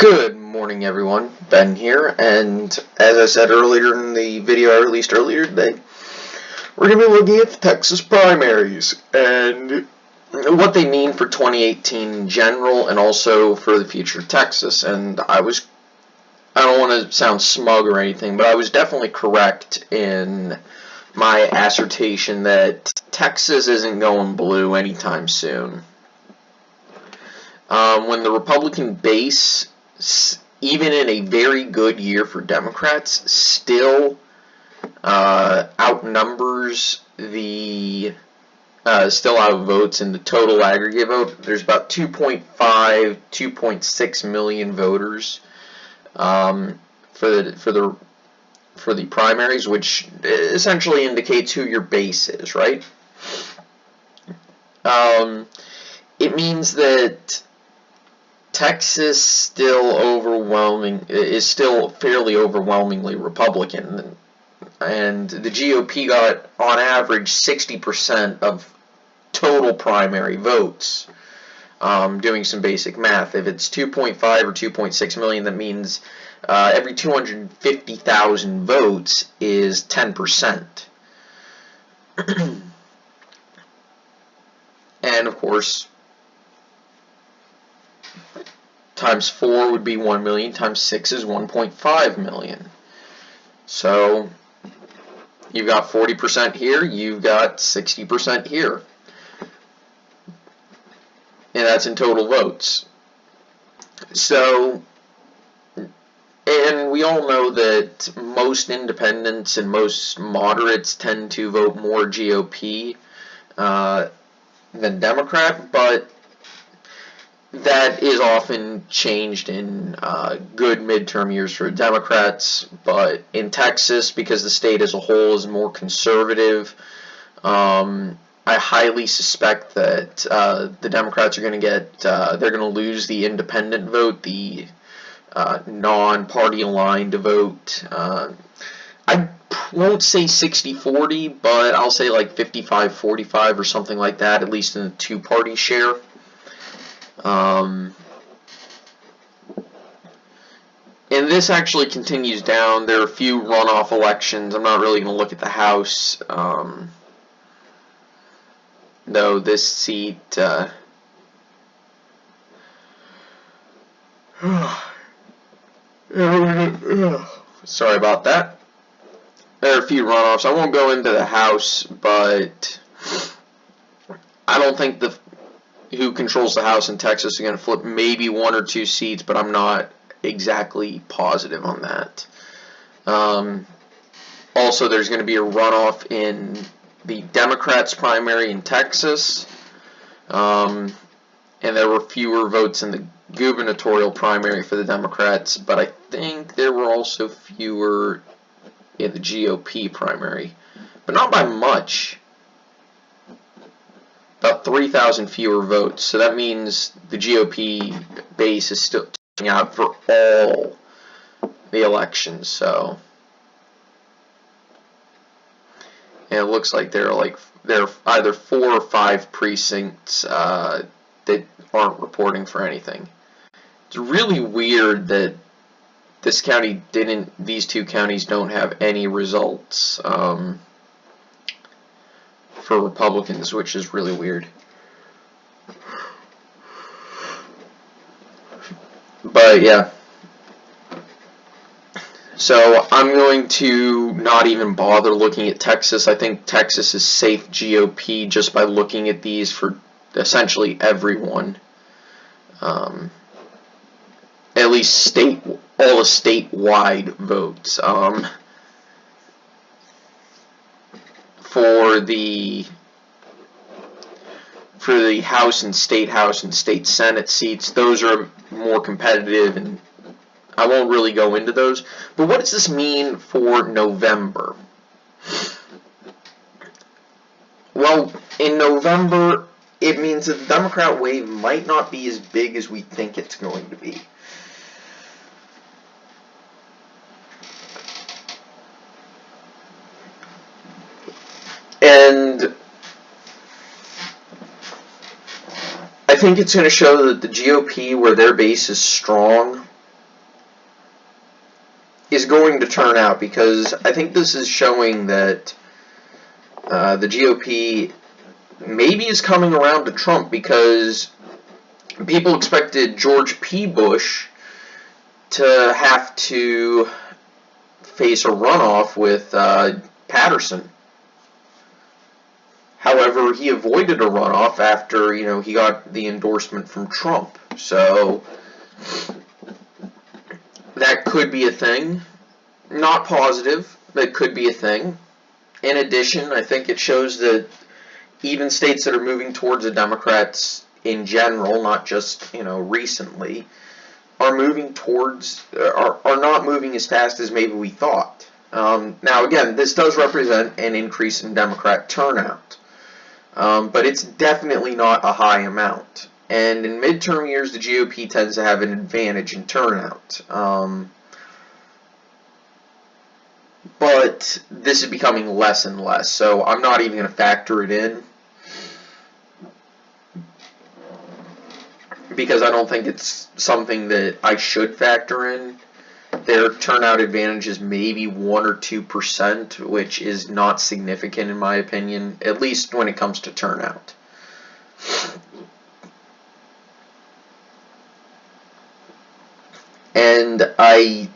Good morning, everyone. Ben here, and as I said earlier in the video I released earlier today, we're going to be looking at the Texas primaries and what they mean for 2018 in general and also for the future of Texas. And I don't want to sound smug or anything, but I was definitely correct in my assertion that Texas isn't going blue anytime soon. When the Republican base, even in a very good year for Democrats, still outnumbers the still outvotes in the total aggregate vote. There's about 2.6 million voters for the primaries, which essentially indicates who your base is, right? It means that Texas is still fairly overwhelmingly Republican, and the GOP got on average 60% of total primary votes. Doing some basic math, if it's 2.5 or 2.6 million, that means every 250,000 votes is 10%. And of course, times 4 would be 1 million, times 6 is 1.5 million. So you've got 40% here, you've got 60% here. And that's in total votes. So, and we all know that most independents and most moderates tend to vote more GOP than Democrat, but that is often changed in good midterm years for Democrats. But in Texas, because the state as a whole is more conservative, I highly suspect that the Democrats are going to they're going to lose the independent vote, the non-party aligned vote. I won't say 60-40, but I'll say like 55-45 or something like that, at least in the two-party share. And this actually continues down. There are a few runoff elections. I'm not really going to look at the House. Though this seat, sorry about that. There are a few runoffs. I won't go into the House, but I don't think who controls the House in Texas is going to flip maybe 1 or 2 seats, but I'm not exactly positive on that. Also, there's going to be a runoff in the Democrats' primary in Texas, and there were fewer votes in the gubernatorial primary for the Democrats, but I think there were also fewer in the GOP primary, but not by much. About 3,000 fewer votes, so that means the GOP base is still turning out for all the elections. So, and it looks like there are either 4 or 5 precincts that aren't reporting for anything. It's really weird that these two counties don't have any results for Republicans, which is really weird. But yeah. So I'm going to not even bother looking at Texas. I think Texas is safe GOP just by looking at these for essentially everyone. At least all the statewide votes. For the House and State Senate seats, those are more competitive, and I won't really go into those. But what does this mean for November? Well, in November, it means that the Democrat wave might not be as big as we think it's going to be. And I think it's going to show that the GOP, where their base is strong, is going to turn out, because I think this is showing that the GOP maybe is coming around to Trump, because people expected George P. Bush to have to face a runoff with Patterson. However, he avoided a runoff after, he got the endorsement from Trump. So that could be a thing. Not positive, but it could be a thing. In addition, I think it shows that even states that are moving towards the Democrats in general, not just, recently, are moving towards, are not moving as fast as maybe we thought. Now, again, this does represent an increase in Democrat turnout. But it's definitely not a high amount. And in midterm years, the GOP tends to have an advantage in turnout. But this is becoming less and less, so I'm not even going to factor it in, because I don't think it's something that I should factor in. Their turnout advantage is maybe 1 or 2%, which is not significant in my opinion, at least when it comes to turnout. And I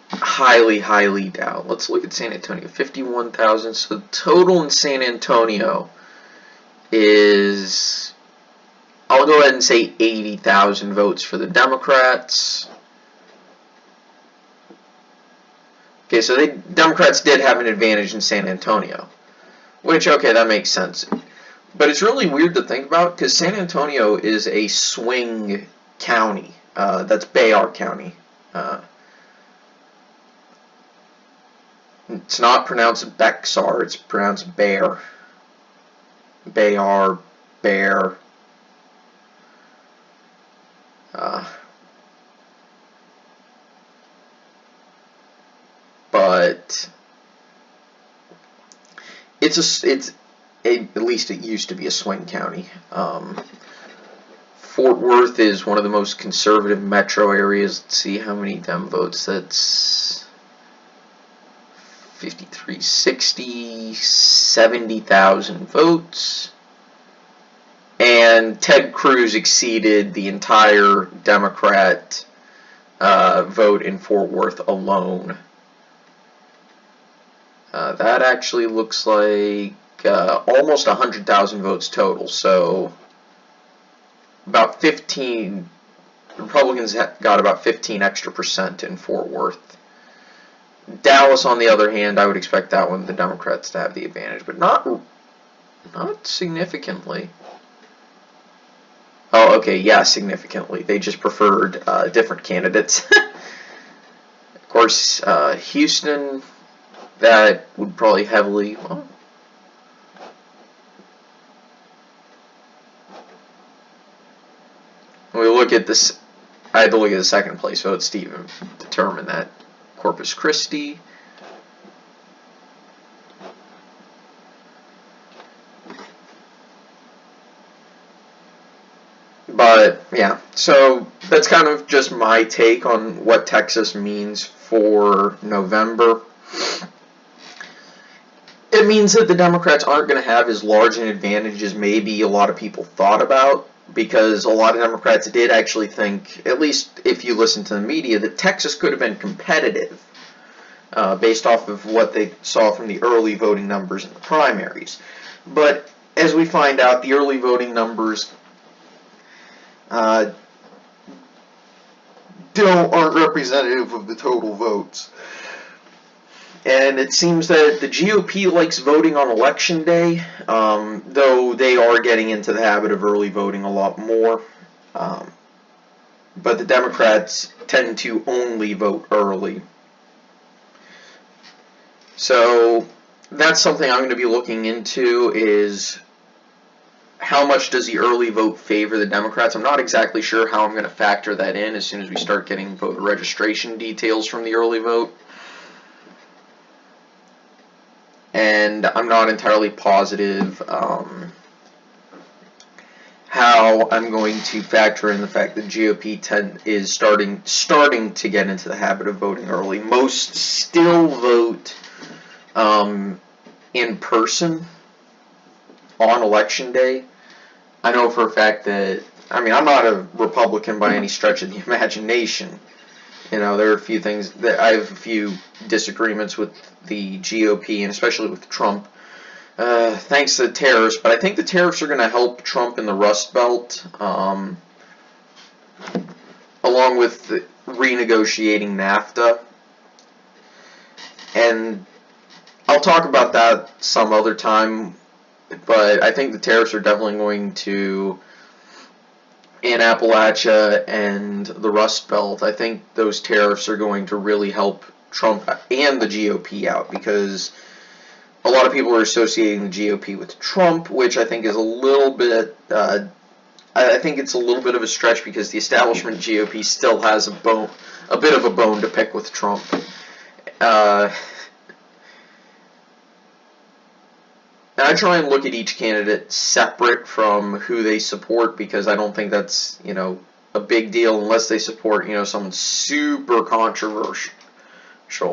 highly, highly doubt. Let's look at San Antonio. 51,000. So the total in San Antonio is, I'll go ahead and say 80,000 votes for the Democrats. Okay, so the Democrats did have an advantage in San Antonio, which, okay, that makes sense. But it's really weird to think about, because San Antonio is a swing county. That's Bayard County. It's not pronounced Bexar, it's pronounced Bear. Bayard, Bear. But at least it used to be a swing county. Fort Worth is one of the most conservative metro areas. Let's see how many Dem votes. That's 53, 60, 70,000 votes. And Ted Cruz exceeded the entire Democrat vote in Fort Worth alone. That actually looks like almost 100,000 votes total. So about 15 Republicans got about 15 extra percent in Fort Worth. Dallas, on the other hand, I would expect that one, the Democrats, to have the advantage, but not significantly. Oh, okay, yeah, significantly. They just preferred different candidates. Of course, Houston, that would probably heavily, well, when we look at this, I had to look at the second place votes to even determine that. Corpus Christi. But, yeah, so that's kind of just my take on what Texas means for November. It means that the Democrats aren't going to have as large an advantage as maybe a lot of people thought about, because a lot of Democrats did actually think, at least if you listen to the media, that Texas could have been competitive based off of what they saw from the early voting numbers in the primaries. But as we find out, the early voting numbers aren't representative of the total votes. And it seems that the GOP likes voting on Election Day, though they are getting into the habit of early voting a lot more. But the Democrats tend to only vote early. So that's something I'm going to be looking into, is how much does the early vote favor the Democrats? I'm not exactly sure how I'm going to factor that in as soon as we start getting voter registration details from the early vote. And I'm not entirely positive how I'm going to factor in the fact that GOP is starting to get into the habit of voting early. Most still vote in person on election day. I know for a fact that, I mean, I'm not a Republican by any stretch of the imagination. You know, there are a few things that I have a few disagreements with the GOP, and especially with Trump, thanks to the tariffs. But I think the tariffs are going to help Trump in the Rust Belt, along with renegotiating NAFTA. And I'll talk about that some other time. But I think the tariffs are definitely going to, in Appalachia and the Rust Belt, I think those tariffs are going to really help Trump and the GOP out, because a lot of people are associating the GOP with Trump, which I think is a little bit, I think it's a little bit of a stretch, because the establishment GOP still has a bit of a bone to pick with Trump. And I try and look at each candidate separate from who they support, because I don't think that's, you know, a big deal unless they support, you know, someone super controversial,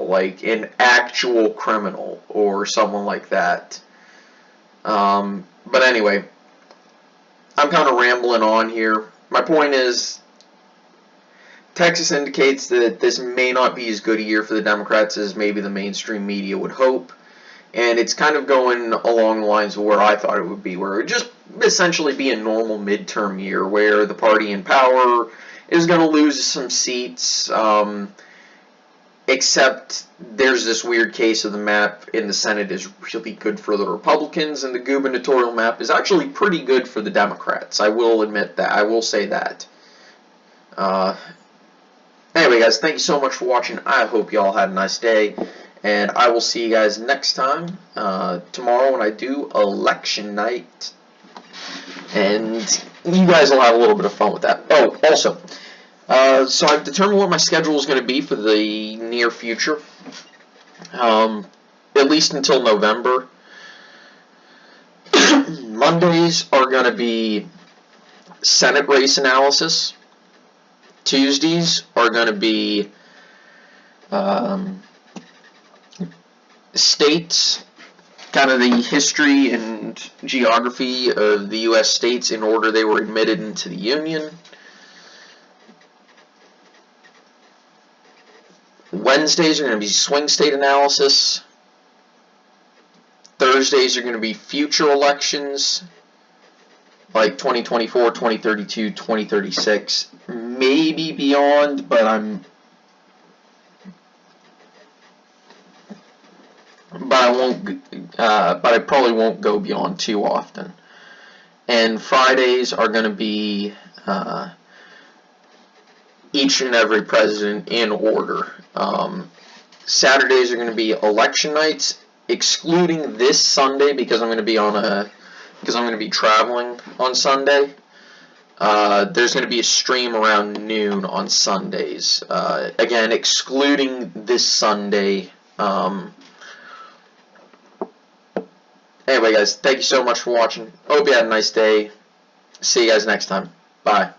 like an actual criminal or someone like that. But anyway, I'm kind of rambling on here. My point is, Texas indicates that this may not be as good a year for the Democrats as maybe the mainstream media would hope. And it's kind of going along the lines of where I thought it would be, where it would just essentially be a normal midterm year where the party in power is going to lose some seats, except there's this weird case of the map in the Senate is really good for the Republicans, and the gubernatorial map is actually pretty good for the Democrats. I will admit that. I will say that. Anyway, guys, thank you so much for watching. I hope you all had a nice day. And I will see you guys next time, tomorrow when I do election night. And you guys will have a little bit of fun with that. Oh, also, so I've determined what my schedule is going to be for the near future, at least until November. Mondays are going to be Senate race analysis. Tuesdays are going to be states, kind of the history and geography of the U.S. states in order they were admitted into the Union. Wednesdays are going to be swing state analysis. Thursdays are going to be future elections, like 2024, 2032, 2036, maybe beyond, but I probably won't go beyond too often. And Fridays are going to be each and every president in order. Saturdays are going to be election nights, excluding this Sunday because I'm going to be traveling on Sunday. There's going to be a stream around noon on Sundays. Again, excluding this Sunday. Anyway, guys, thank you so much for watching. Hope you had a nice day. See you guys next time. Bye.